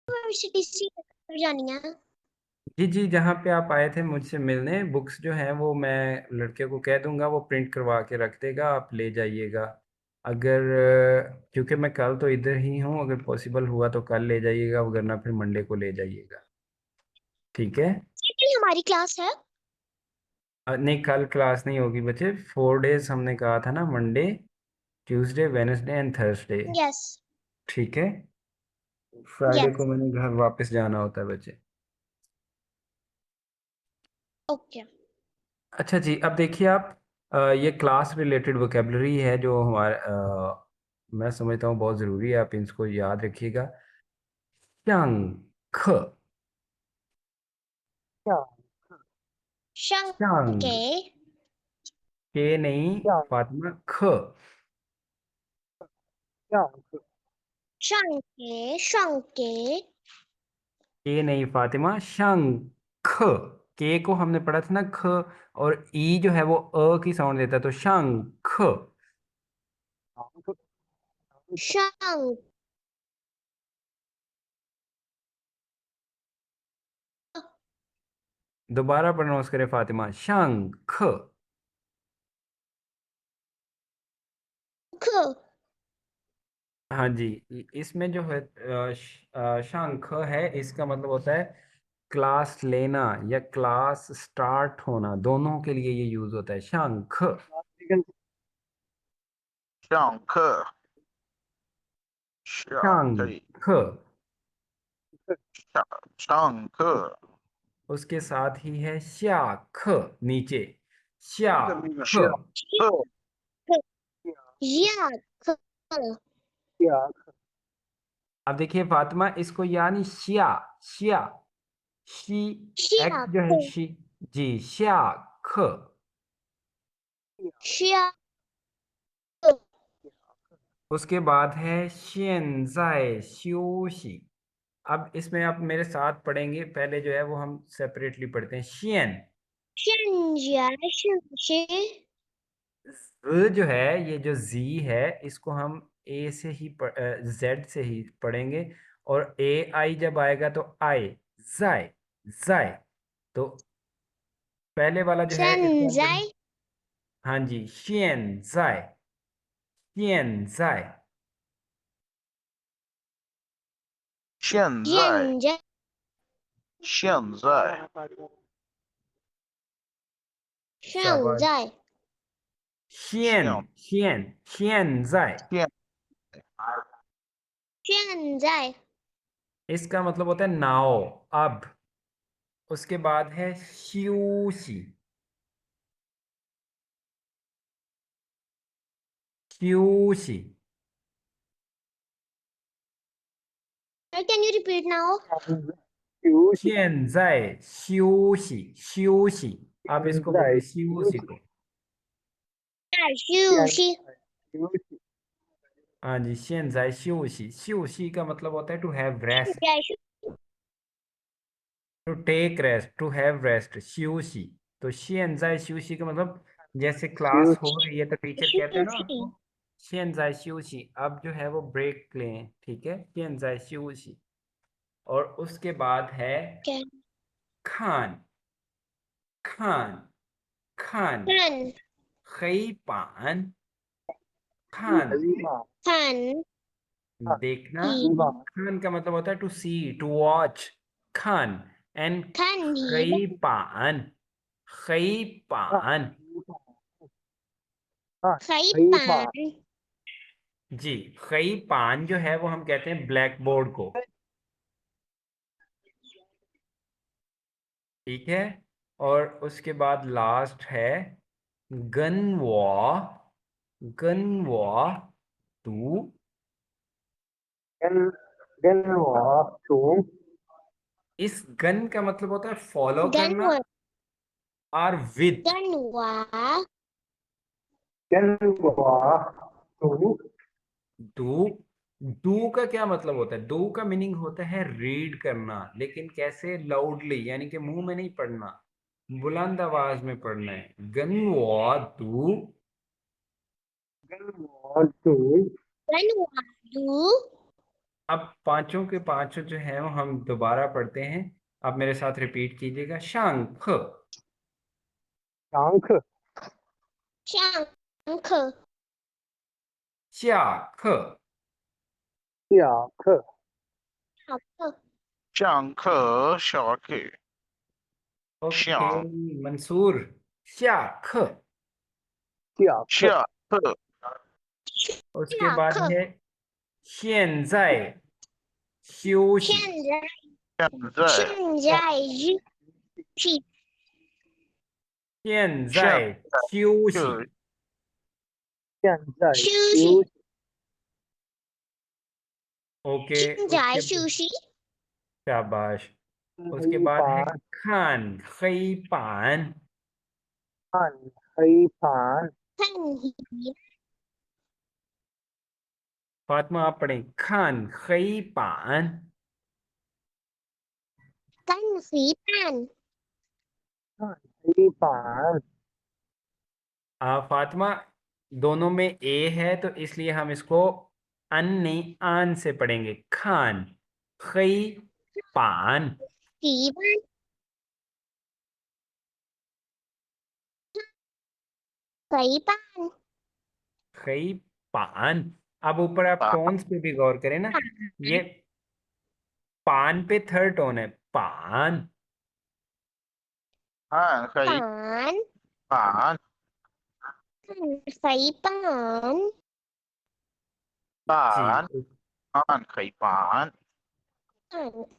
University से जानी है। जी जी, जहाँ पे आप आए थे मुझसे मिलने, बुक्स जो हैं वो मैं लड़के को कह दूंगा, वो प्रिंट करवा के रख देगा, आप ले जाइएगा। अगर क्योंकि मैं कल तो इधर ही हूँ, अगर पॉसिबल हुआ तो कल ले जाइएगा, वरना फिर मंडे को ले जाइएगा। ठीक है। कल हमारी क्लास है। नहीं, कल क्लास नहीं होगी बच्चे, 4 डेज हमने कहा था ना, Monday, Tuesday, Wednesday and Thursday. Yes. ठीक है। फ्राइडे को यस। मैंने घर वापस जाना होता है बच्चे। ओके। अच्छा जी, अब देखिए आप, ये क्लास रिलेटेड वोकेबलरी है जो हमारे, मैं समझता हूँ बहुत ज़रूरी है, आप इसको याद रखिएगा। शंख। क्या? शंख के। शंख। के नहीं क्या? फातिमा, ख। क्या? शंख के। शंख के। के नहीं फातिमा, शंख। के को हमने पढ़ा था ना, ख, और ई जो है वो की साउंड देता है, तो शंख। शंख। दोबारा प्रोनाउंस करें फातिमा, शंख। ख। हाँ जी। इसमें जो है शंख है, इसका मतलब होता है क्लास लेना या क्लास स्टार्ट होना, दोनों के लिए ये यूज होता है शंख। 上课，शंख। 上课，उसके साथ ही है शाख, नीचे, शाख। या। ख। अब देखिए फातिमा, इसको यानी शिया, शिया, शी, शिया। एक्स जो है शी, जी, शाख। शिया। उसके बाद है शेनजाए श्योशी। अब इसमें आप मेरे साथ पढ़ेंगे, पहले जो है वो हम सेपरेटली पढ़ते हैं, शियन। 现在是不是 जो है, ये जो जी है, इसको हम ए से ही जेड से ही पढ़ेंगे, और ए आई जब आएगा तो आई, जाए, जाए। तो पहले वाला जो है इसका हम 现在 हाँ जी, शियन जाए, शियन जाए। 现在，现在现在，现 शाबाश। 在 शियन, शियन, शियन जाए। 现 现在 इसका मतलब होता है नाओ, अब। उसके बाद है श्यूशी, श्यूशी। Can you repeat now? 现在休息休息, आप इसको बोलिए श्यूशी को। 休息。हाँ जी, 现在休息, 休息का मतलब होता है to have rest, 现在是 to take rest, to have rest, 休息। तो 现在休息का मतलब जैसे क्लास हो रही है तो टीचर कहते हैं ना आपको, 现在休息, अब जो है वो ब्रेक लें, ठीक है, 现在休息। और उसके बाद है 看, 看, 看, 看 黑板, 看, 看 देखना। 你 खान का मतलब होता है टू सी, टू वॉच, खान। एंड 看你的 खईपान, खईपान। 黑板 जी, खईपान जो है वो हम कहते हैं ब्लैक बोर्ड को, ठीक है। और उसके बाद लास्ट है गनवा, गनवा टू। इस गन का मतलब होता है फॉलो 跟 करना, 我 और विथ। 跟我 डू, डू का क्या मतलब होता है? डू का मीनिंग होता है रीड करना, लेकिन कैसे? लाउडली, यानी कि मुंह में नहीं पढ़ना, बुलंद आवाज में पढ़ना है। गनवा डू, 跟我读 अब पांचों के पांचों जो है वो हम दोबारा पढ़ते हैं। आप मेरे साथ रिपीट कीजिएगा। शंख, शंख, 上课 शाख, 下课， 上课 上课小课 ओके 上 मंसूर, शाख। 下课， 下课 उसके 下 बाद 课 है 现在休息，现在现在日记现在休息就现在休休息息， ओके 现在 उसके 休息 शाबाश। उसके 黑 बाद है 板， खान खई पान, 看黑板， 看题 फातिमा आप पढ़ें खान खई पान। 跟题办 看黑板， फातिमा दोनों में ए है तो इसलिए हम इसको अन नहीं आन से पढ़ेंगे। खान खई पान, 题办 कई बार खई पान। अब ऊपर आप पान। टोन्स पे भी गौर करें ना, ये पान पे थर्ड टोन है पान। 看黑 板 板 कई बार जी 板看黑板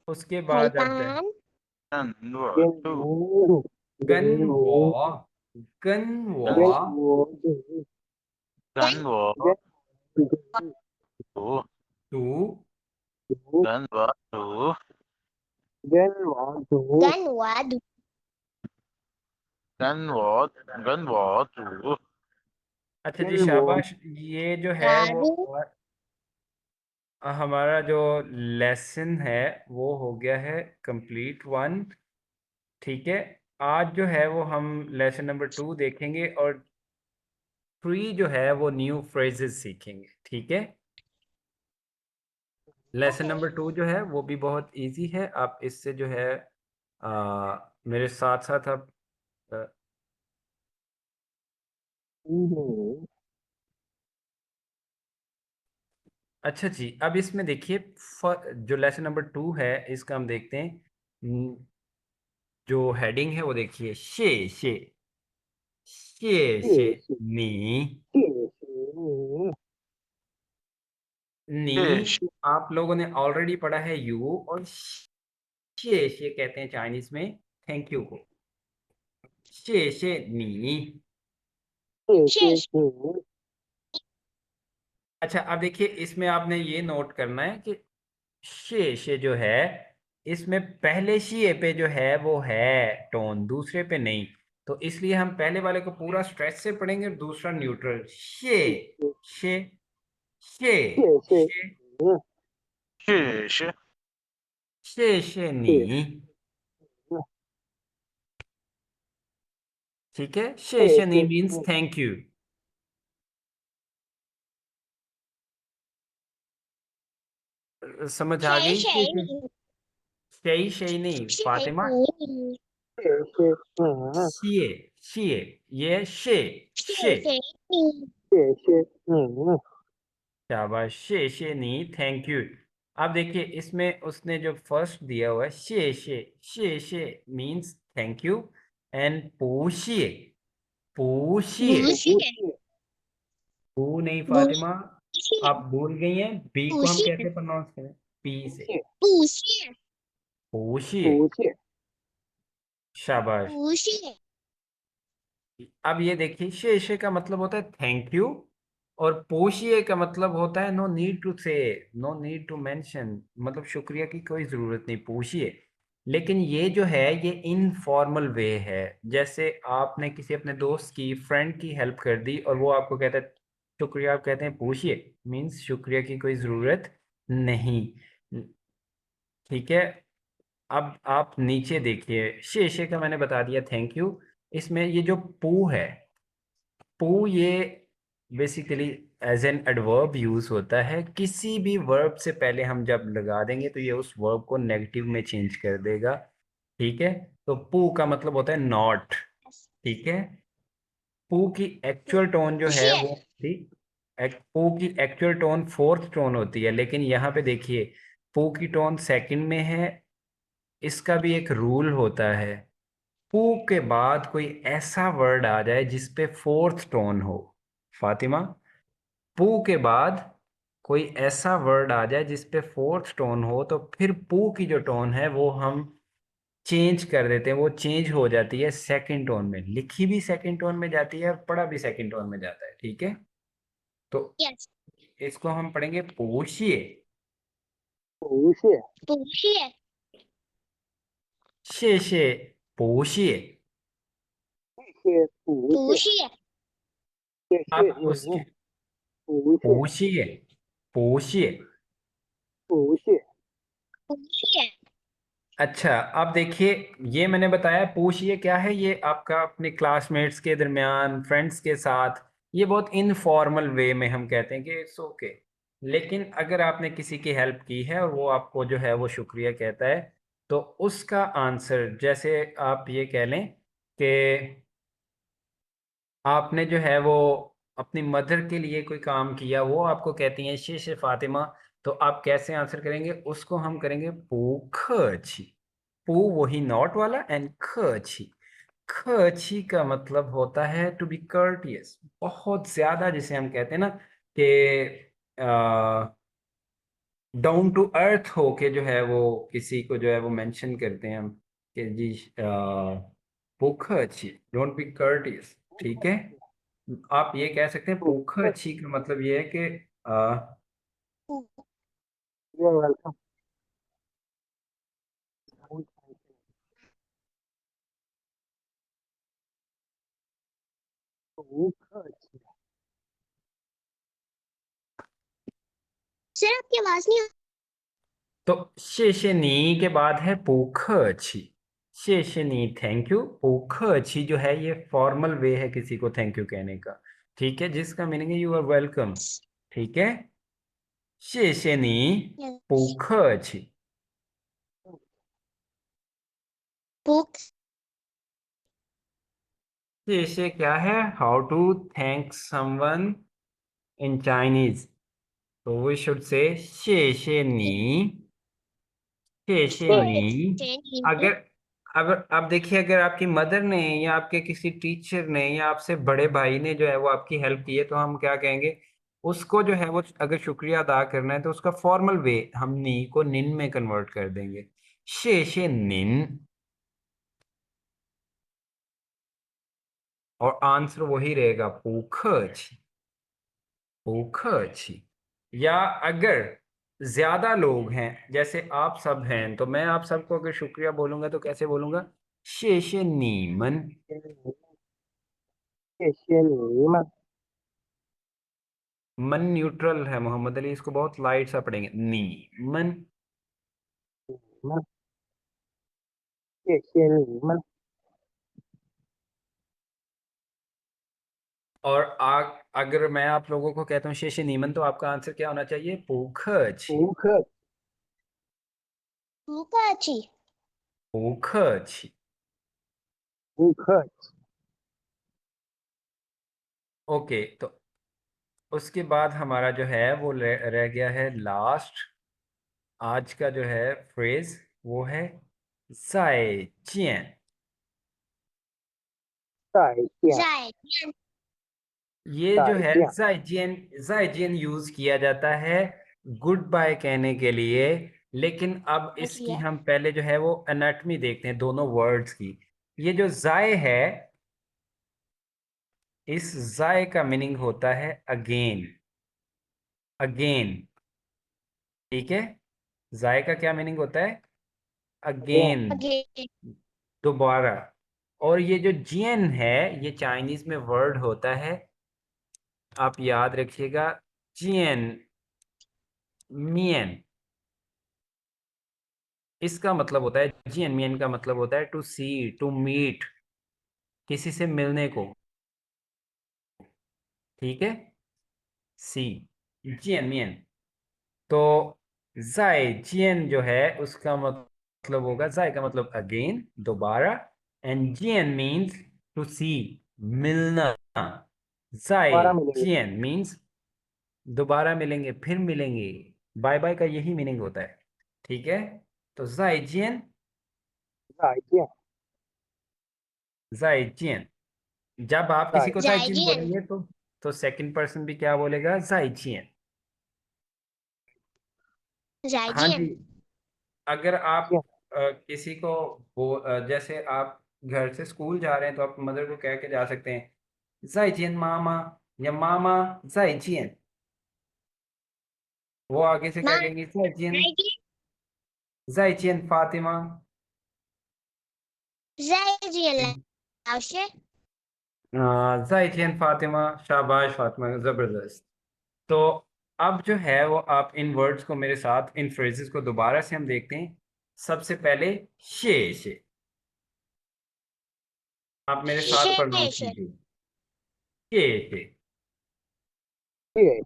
उसके कई बाद अब जाए बार 跟我 跟 度 我， गन 跟 वो 我， गन 跟 वो 我， 跟我 跟 读 तू 读， 跟我读 跟我读， 跟我读 跟我读 अच्छा जी 跟我 शाबाश। ये जो है वो दारू हमारा जो लेसन है वो हो गया है कंप्लीट वन। ठीक है, आज जो है वो हम लेसन नंबर 2 देखेंगे और 3 जो है वो न्यू फ्रेजेस सीखेंगे। ठीक है, लेसन नंबर 2 जो है वो भी बहुत इजी है। आप इससे जो है मेरे साथ साथ आप अ, 你 अच्छा जी, अब इसमें देखिए जो लेसन नंबर 2 है इसका हम देखते हैं। जो हेडिंग है वो देखिए, शे शे शे शे 谢谢 नी 谢谢你， नी आप लोगों ने ऑलरेडी पढ़ा है यू, और शे कहते हैं चाइनीज में थैंक यू को। शे नी। 谢谢你， अच्छा अब देखिए इसमें आपने ये नोट करना है कि शे जो है इसमें पहले शिए पे जो है वो है टोन, दूसरे पे नहीं। तो इसलिए हम पहले वाले को पूरा स्ट्रेस से पढ़ेंगे और दूसरा न्यूट्रल। शे शे शे 谢谢 शे 你， 谢谢 शे नी। ठीक है, शे नी मीन्स थैंक यू। समझ आ 谁 गई? 谁你 शे नहीं 谁 फातिमा, 你 谢谢你， शिए शिए, ये शे 谁 शे। 谁你 谢谢你， शाबाश, शे नहीं थैंक यू। अब देखिए इसमें उसने जो फर्स्ट दिया हुआ है शे मीन्स थैंक यू, एंड पूछिए पूछिए 不是 पू नहीं 不 फातिमा, 是 आप भूल गई हैं बी को हम 不是 कैसे प्रोनाउंस करें? पी से 不是 पूछिए। 不谢， शाबाश। 不是 अब ये देखिए शे का मतलब होता है थैंक यू, और पोशिए का मतलब होता है नो नीड टू से, नो नीड टू मेंशन, मतलब शुक्रिया की कोई ज़रूरत नहीं, पूछिए। लेकिन ये जो है ये इनफॉर्मल वे है। जैसे आपने किसी अपने दोस्त की फ्रेंड की हेल्प कर दी और वो आपको कहता है शुक्रिया, आप कहते हैं पूछिए, मीन्स शुक्रिया की कोई ज़रूरत नहीं। ठीक है, अब आप नीचे देखिए, शे का मैंने बता दिया थैंक यू। इसमें ये जो पू है, पू ये basically as an adverb use होता है। किसी भी वर्ब से पहले हम जब लगा देंगे तो ये उस वर्ब को नेगेटिव में चेंज कर देगा। ठीक है, तो पू का मतलब होता है नॉट। ठीक है, पू की एक्चुअल टोन जो है शेर वो ठीक, पू की एक्चुअल टोन फोर्थ टोन होती है, लेकिन यहाँ पे देखिए पू की टोन सेकंड में है। इसका भी एक रूल होता है, पू के बाद कोई ऐसा वर्ड आ जाए जिसपे फोर्थ टोन हो। फातिमा, पू के बाद कोई ऐसा वर्ड आ जाए जिसपे फोर्थ टोन हो तो फिर पू की जो टोन है वो हम चेंज कर देते हैं। वो चेंज हो जाती है सेकंड टोन में, लिखी भी सेकंड टोन में जाती है और पढ़ा भी सेकंड टोन में जाता है। ठीक है, तो यस इसको हम पढ़ेंगे पोषिए। 不屑，不屑谢谢पोषिए। 谢不不屑，屑谢谢 अब 你，उसके 不屑 पोषिए, पोषिए। 不屑，不屑 अच्छा, अब देखिए, ये मैंने बताया पूछिए क्या है, ये आपका अपने क्लासमेट्स के दरमियान, फ्रेंड्स के साथ, ये बहुत इनफॉर्मल वे में हम कहते हैं कि इट्स ओके। लेकिन अगर आपने किसी की हेल्प की है और वो आपको जो है वो शुक्रिया कहता है, तो उसका आंसर जैसे आप ये कह लें कि आपने जो है वो अपनी मदर के लिए कोई काम किया, वो आपको कहती हैं शीश फातिमा, तो आप कैसे आंसर करेंगे? उसको हम करेंगे पूखची। पू वही नॉट वाला, एंड खची। खची का मतलब होता है टू बी कर्टियस, बहुत ज्यादा, जिसे हम कहते हैं ना कि डाउन टू अर्थ होके जो है वो किसी को जो है वो मेंशन करते हैं हम कि जी पुख अच्छी, डोंट बी कर्टियस। ठीक है, आप ये कह सकते हैं 不 पुख 客 अच्छी 气， का मतलब ये है कि不 you're welcome，不客气， सर आपकी आवाज नहीं तो शेषनी के बाद है पुख अच्छी। शेषनी थैंक यू, पुख अच्छी जो है ये फॉर्मल वे है किसी को थैंक यू कहने का। ठीक है, जिसका मीनिंग है यू आर वेलकम। ठीक है, शेषनी यस पुख अच्छी। बुक 谢谢 क्या है? How to thank someone in Chinese? तो वी शुड से 谢谢你, 谢谢 客 你। 谢你 अगर अब देखिए, अगर आपकी मदर ने या आपके किसी टीचर ने या आपसे बड़े भाई ने जो है वो आपकी हेल्प की है, तो हम क्या कहेंगे? उसको जो है वो अगर शुक्रिया अदा करना है तो उसका फॉर्मल वे हम नी को निन में कन्वर्ट कर देंगे, 谢谢您। और आंसर वही रहेगा, 不客气, 不客气। या अगर ज्यादा लोग हैं, जैसे आप सब हैं, तो मैं आप सबको अगर शुक्रिया बोलूंगा तो कैसे बोलूंगा? 谢谢你们। 谢谢你们， मन न्यूट्रल है मोहम्मद अली, इसको बहुत लाइट सा पढ़ेंगे, नी मन। 们，谢谢你们， और अगर मैं आप लोगों को कहता हूँ शेषे नीमन, तो आपका आंसर क्या होना चाहिए? पूख अच्छी, 不客气， 不客气 पूख अच्छी। 不客气， ओके, तो उसके बाद हमारा जो है वो रह गया है लास्ट, आज का जो है फ्रेज, वो है 再见। 再见，在 ये 再 जो है 见， जाइजियन, जाइजियन यूज किया जाता है गुड बाय कहने के लिए। लेकिन अब इसकी लिया हम पहले जो है वो एनाटमी देखते हैं दोनों वर्ड्स की। ये जो जाय है, इस जाय का मीनिंग होता है अगेन, अगेन। ठीक है, जाय का क्या मीनिंग होता है? again， अगेन, अगेन दोबारा। और ये जो जियन है, ये चाइनीज में वर्ड होता है, आप याद रखिएगा, जियन मियन। इसका मतलब होता है, जियन मियन का मतलब होता है टू सी, टू मीट, किसी से मिलने को। ठीक है, सी जियन मियन। तो जाय जियन जो है उसका मतलब होगा, जाय का मतलब अगेन, दोबारा, एंड जियन मीन्स टू सी, मिलना। जाय दोबारा मिलेंगे। जियन मीन्स दोबारा मिलेंगे, फिर मिलेंगे। बाय बाय का यही मीनिंग होता है। ठीक है, तो जाय जियन, जाइए। जाय जियन। जब आप किसी को जाय जियन जायजियन। बोलेंगे तो सेकंड पर्सन भी क्या बोलेगा, जाय जियन। हाँ जी। जायजियन। अगर आप किसी को जैसे आप घर से स्कूल जा रहे हैं तो आप मदर को कह के जा सकते हैं, जाइजियन मामा, या मामा जाइजियन। वो आगे से क्या माँ कहेंगे, जाइजियन, जायजियन। जाइजियन फातिमा। जायजियन लाउशे। जाइजियन फातिमा, शाबाश फातिमा, जबरदस्त। तो अब जो है वो आप इन वर्ड्स को मेरे साथ, इन फ्रेजेस को दोबारा से हम देखते हैं। सबसे पहले शे, आप मेरे साथ प्रोनाउंस शेषे। कीजिए, शे। ये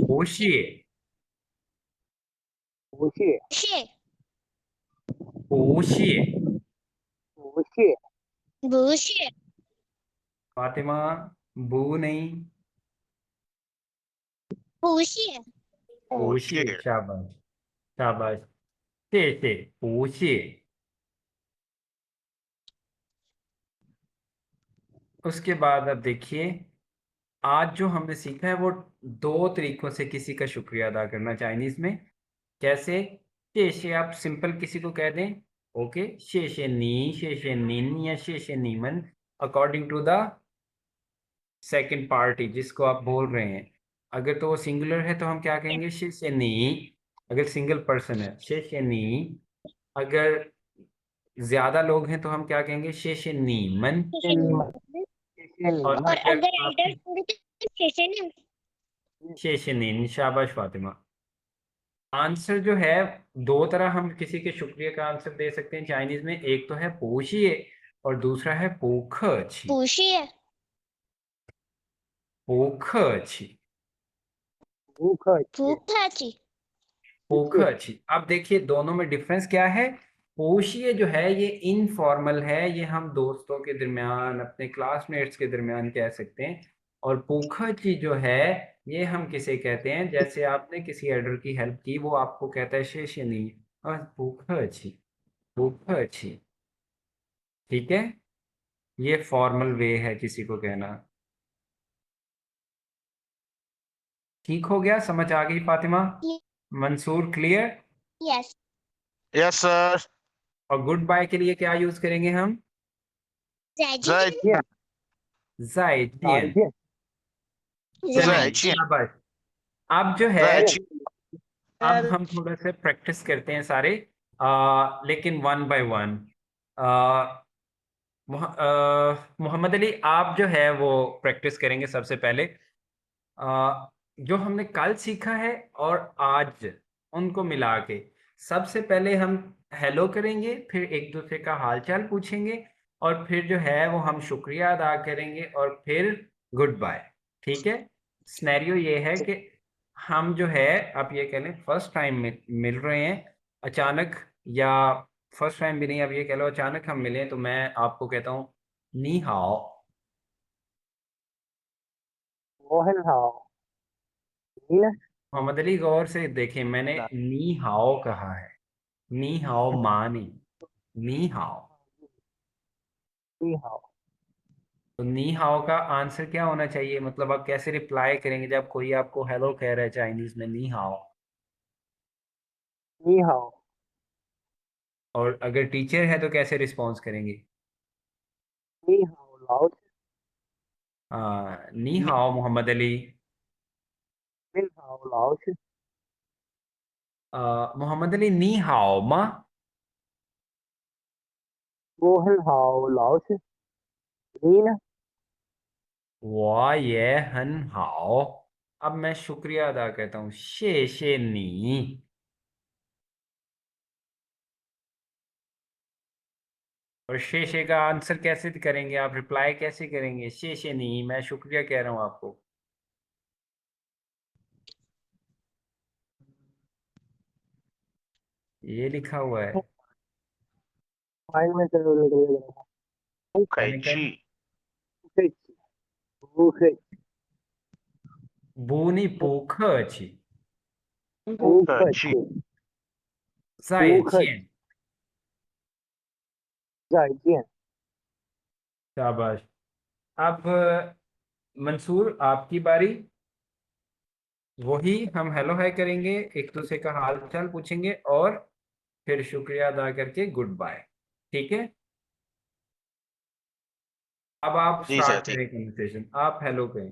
होशिए, पूछिए। शे। होशिए। पूछिए। बुशे। फातिमा, बू नहीं, पूछिए। होशिए। होशिए। शाबाश, शाबाश। से होशिए। उसके बाद अब देखिए, आज जो हमने सीखा है वो दो तरीकों से किसी का शुक्रिया अदा करना चाइनीज में। कैसे, शेषे आप सिंपल किसी को कह दें, ओके, शेषे नी, शेषे निन, या शेषे नीमन, according to the second party जिसको आप बोल रहे हैं। अगर तो वो सिंगुलर है तो हम क्या कहेंगे, शेषे नी। अगर सिंगल पर्सन है, शेषे नी। अगर ज्यादा लोग हैं तो हम क्या कहेंगे, शेषे नीमन। और और अगर अगर आपके, एल्डर्स होंगे तो शेषे ने। शेषे नीन, शाबाश फातिमा। आंसर जो है, दो तरह हम किसी के शुक्रिया का आंसर दे सकते हैं चाइनीज में। एक तो है पोशिए और दूसरा है पोखची। पूछिए। पोखची, भूख भूखाची। पूछिए। पोखची। अब देखिए दोनों में डिफरेंस क्या है। पोशिए जो है ये इनफॉर्मल है, ये हम दोस्तों के दरमियान, अपने क्लासमेट्स के दरमियान कह सकते हैं। और पोखची जो है ये हम किसे कहते हैं, जैसे आपने किसी एल्डर की हेल्प की, वो आपको कहता है शेषनी, और पोखची, पोखची। ठीक है, ये फॉर्मल वे है किसी को कहना। ठीक हो गया, समझ आ गई Fatima? Mansoor clear? Yes. Yes sir. और गुड बाय के लिए क्या यूज करेंगे हम, जायजियन। जाइए। जाइजियन। जाइए। चलिए जाइए। जायजियन। शाबाश। अब जो है, जाइए। अब हम थोड़ा सा प्रैक्टिस करते हैं सारे, लेकिन one by one. Mohammad Ali, आप जो है वो प्रैक्टिस करेंगे सबसे पहले। जो हमने कल सीखा है और आज, उनको मिला के सबसे पहले हम हेलो करेंगे, फिर एक दूसरे का हालचाल पूछेंगे, और फिर जो है वो हम शुक्रिया अदा करेंगे, और फिर गुड बाय। ठीक है, सिनेरियो ये है कि हम जो है, आप ये कह लें फर्स्ट टाइम मिल रहे हैं अचानक, या फर्स्ट टाइम भी नहीं, अब ये कह लो अचानक हम मिले, तो मैं आपको कहता हूँ नी हाओ। मोहन हाओ। नीना। मोहम्मद अली गौर से देखें, मैंने नी हाओ कहा है, नी हाओ माँ नहीं, नी हाओ। नी हाओ। तो नी हाओ का आंसर क्या होना चाहिए, मतलब आप कैसे रिप्लाई करेंगे जब कोई आपको हेलो कह रहा है चाइनीज में, नी हाओ? नी हाओ। और अगर टीचर है तो कैसे रिस्पॉन्स करेंगे? नी हाओ लाओ। नी हाओ मोहम्मद अली। मिन हाओ लाओ। मोहम्मद अली नी हाओ माँ। मोहन हाओ लाओ। नीना। वाह ये हन हाओ। अब मैं शुक्रिया अदा करता हूँ, शे नी। और शेषे का आंसर कैसे करेंगे आप, रिप्लाई कैसे करेंगे? शेषे नहीं, मैं शुक्रिया कह रहा हूँ आपको। ये लिखा हुआ है। माइंड में चलो निकल गया। कहने का Ukaichi. भूखे बूनी पोख अच्छी। भूखे Ukaichi. 再见 再见 शाबाश। अब मंसूर आपकी बारी। वही हम हेलो हाय करेंगे, एक दूसरे का हाल चाल पूछेंगे और फिर शुक्रिया अदा करके गुड बाय। ठीक है, अब आप जी सर, स्टार्ट ठीक। करें कन्वर्सेशन, आप हेलो कहें।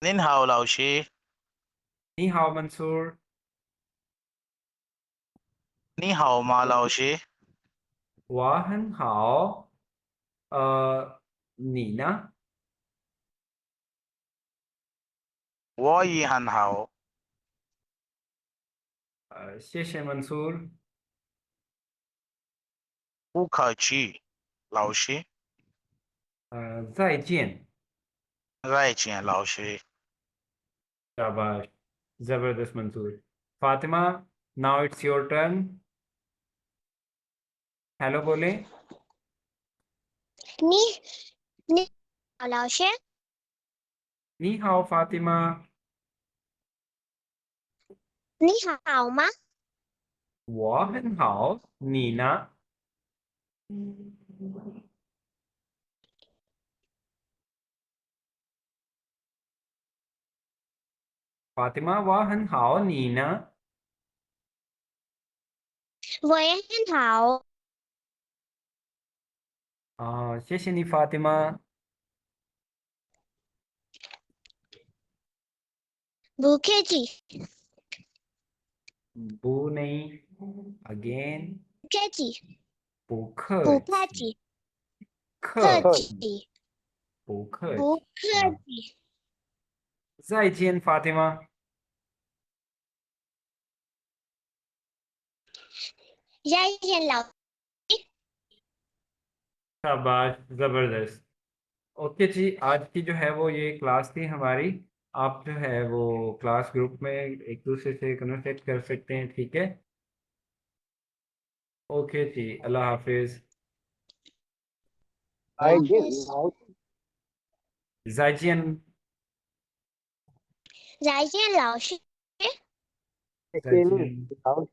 您好，老师。नी हाओ मंसूर।你好吗，老师？वाहन हाओ।你呢？我也很好。谢谢मंसूर।不客气，老师。再见। 再见，老师。शाबाश, जबरदस्त Mansoor. Fatima, now it's your turn. Hello बोले। 你你好，老师， नी हाओ फातिमा। 你好吗？我很好，你呢？फातिमा, 我很好，你呢？我也很好，谢谢你，फातिमा。不客气，不नहीं, again 不客气，不客不客气，气，客客气，气，不客不气。客气。再见，फातिमा। 再见，老师。 शाबाश, जबरदस्त। ओके जी, आज की जो है वो ये क्लास थी हमारी। आप जो है वो क्लास ग्रुप में एक दूसरे से कन्वर्सेट कर सकते हैं, ठीक है। ओके जी, अल्लाह हाफिज। 再见老师 जायजियन। 再见，老师。谢谢你 जायजियन। 老师